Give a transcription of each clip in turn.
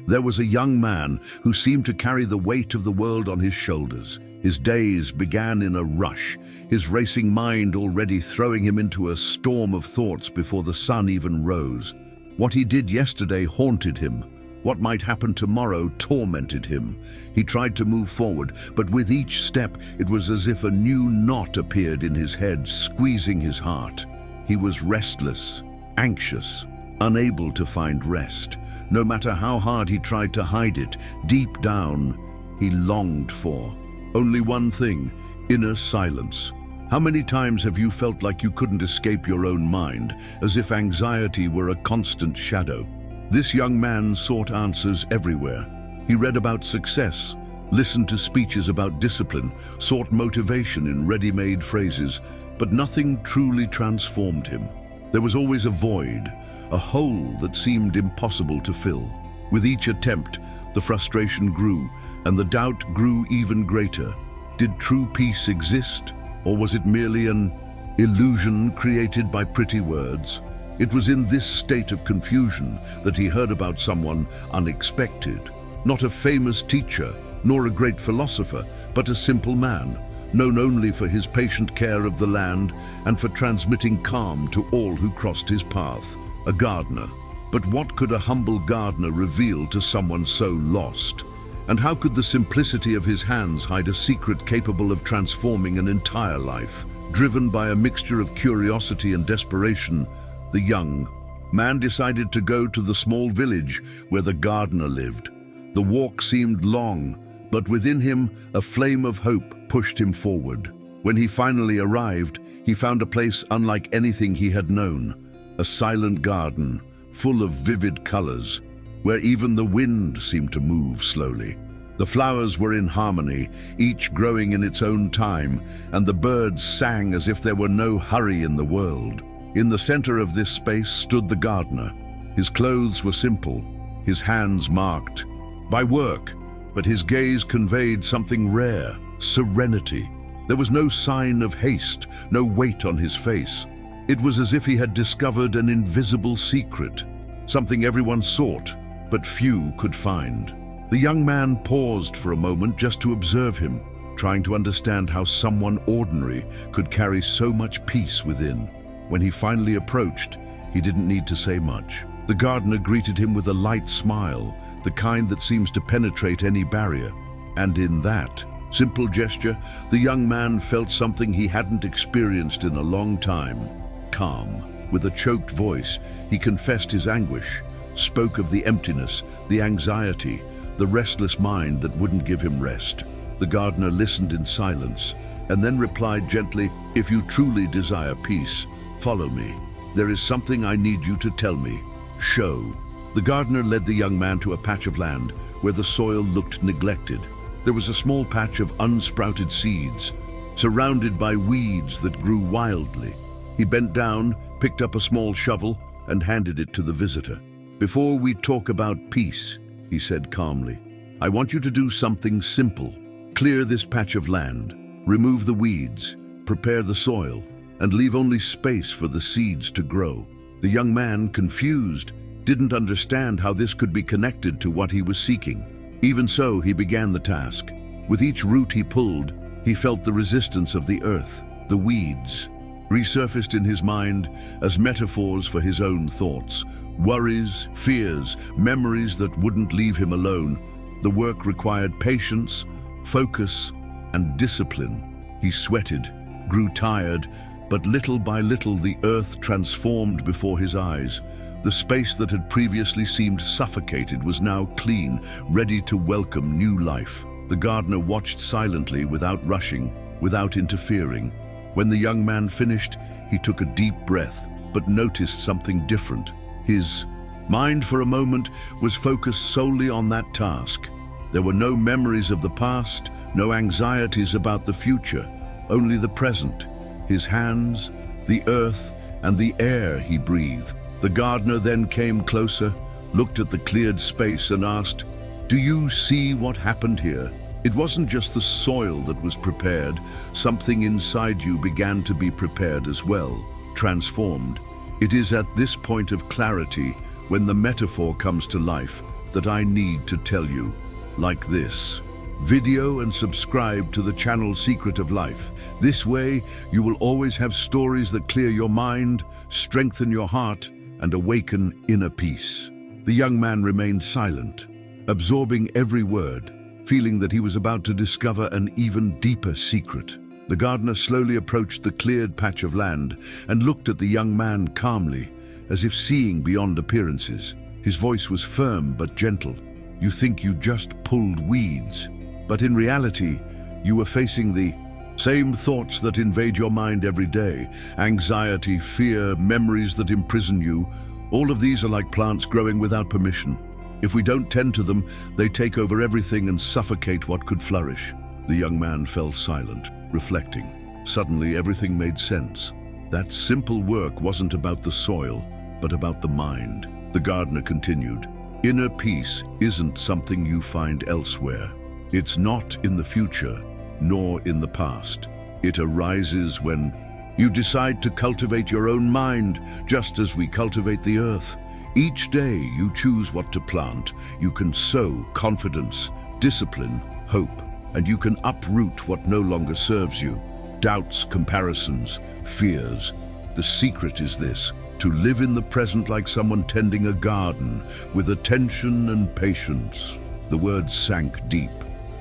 There was a young man who seemed to carry the weight of the world on his shoulders. His days began in a rush, his racing mind already throwing him into a storm of thoughts before the sun even rose. What he did yesterday haunted him. What might happen tomorrow tormented him. He tried to move forward, but with each step it was as if a new knot appeared in his head, squeezing his heart. He was restless, anxious, unable to find rest. No matter how hard he tried to hide it, deep down, he longed for only one thing: inner silence. How many times have you felt like you couldn't escape your own mind, as if anxiety were a constant shadow? This young man sought answers everywhere. He read about success, listened to speeches about discipline, sought motivation in ready-made phrases, but nothing truly transformed him. There was always a void, a hole that seemed impossible to fill. With each attempt, the frustration grew, and the doubt grew even greater. Did true peace exist, or was it merely an illusion created by pretty words? It was in this state of confusion that he heard about someone unexpected. Not a famous teacher, nor a great philosopher, but a simple man, known only for his patient care of the land and for transmitting calm to all who crossed his path. A gardener. But what could a humble gardener reveal to someone so lost? And how could the simplicity of his hands hide a secret capable of transforming an entire life? Driven by a mixture of curiosity and desperation, the young man decided to go to the small village where the gardener lived. The walk seemed long, but within him a flame of hope pushed him forward. When he finally arrived, he found a place unlike anything he had known. A silent garden, full of vivid colors, where even the wind seemed to move slowly. The flowers were in harmony, each growing in its own time, and the birds sang as if there were no hurry in the world. In the center of this space stood the gardener. His clothes were simple, his hands marked by work, but his gaze conveyed something rare: serenity. There was no sign of haste, no weight on his face. It was as if he had discovered an invisible secret, something everyone sought, but few could find. The young man paused for a moment just to observe him, trying to understand how someone ordinary could carry so much peace within. When he finally approached, he didn't need to say much. The gardener greeted him with a light smile, the kind that seems to penetrate any barrier. And in that simple gesture, the young man felt something he hadn't experienced in a long time: calm. With a choked voice, he confessed his anguish, spoke of the emptiness, the anxiety, the restless mind that wouldn't give him rest. The gardener listened in silence, and then replied gently, "If you truly desire peace, follow me. There is something I need you to tell me. Show." The gardener led the young man to a patch of land where the soil looked neglected. There was a small patch of unsprouted seeds, surrounded by weeds that grew wildly. He bent down, picked up a small shovel, and handed it to the visitor. "Before we talk about peace," he said calmly, "I want you to do something simple. Clear this patch of land, remove the weeds, prepare the soil, and leave only space for the seeds to grow." The young man, confused, didn't understand how this could be connected to what he was seeking. Even so, he began the task. With each root he pulled, he felt the resistance of the earth. The weeds resurfaced in his mind as metaphors for his own thoughts, worries, fears, memories that wouldn't leave him alone. The work required patience, focus, and discipline. He sweated, grew tired, but little by little the earth transformed before his eyes. The space that had previously seemed suffocated was now clean, ready to welcome new life. The gardener watched silently, without rushing, without interfering. When the young man finished, he took a deep breath, but noticed something different. His mind for a moment was focused solely on that task. There were no memories of the past, no anxieties about the future, only the present. His hands, the earth, and the air he breathed. The gardener then came closer, looked at the cleared space and asked, "Do you see what happened here? It wasn't just the soil that was prepared. Something inside you began to be prepared as well, transformed." It is at this point of clarity, when the metaphor comes to life, that I need to tell you, like this. Video and subscribe to the channel Secret of Life. This way, you will always have stories that clear your mind, strengthen your heart, and awaken inner peace. The young man remained silent, absorbing every word, feeling that he was about to discover an even deeper secret. The gardener slowly approached the cleared patch of land and looked at the young man calmly, as if seeing beyond appearances. His voice was firm but gentle. You think you just pulled weeds, but in reality, you were facing the same thoughts that invade your mind every day. Anxiety, fear, memories that imprison you. All of these are like plants growing without permission. If we don't tend to them, they take over everything and suffocate what could flourish. The young man fell silent, reflecting. Suddenly, everything made sense. That simple work wasn't about the soil, but about the mind. The gardener continued, inner peace isn't something you find elsewhere. It's not in the future, nor in the past. It arises when you decide to cultivate your own mind, just as we cultivate the earth. Each day you choose what to plant. You can sow confidence, discipline, hope, and you can uproot what no longer serves you. Doubts, comparisons, fears. The secret is this: to live in the present like someone tending a garden, with attention and patience. The words sank deep,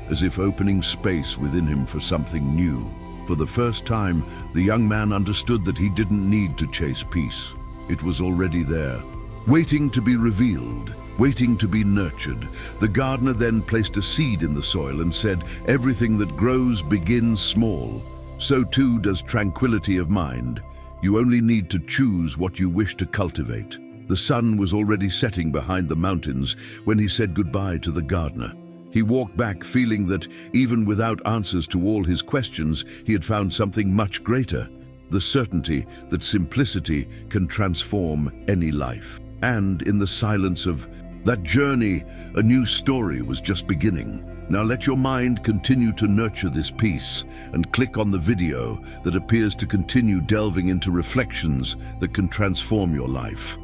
as if opening space within him for something new. For the first time, the young man understood that he didn't need to chase peace. It was already there, waiting to be revealed, waiting to be nurtured. The gardener then placed a seed in the soil and said, everything that grows begins small. So too does tranquility of mind. You only need to choose what you wish to cultivate. The sun was already setting behind the mountains when he said goodbye to the gardener. He walked back feeling that, even without answers to all his questions, he had found something much greater: the certainty that simplicity can transform any life. And in the silence of that journey, a new story was just beginning. Now let your mind continue to nurture this peace, and click on the video that appears to continue delving into reflections that can transform your life.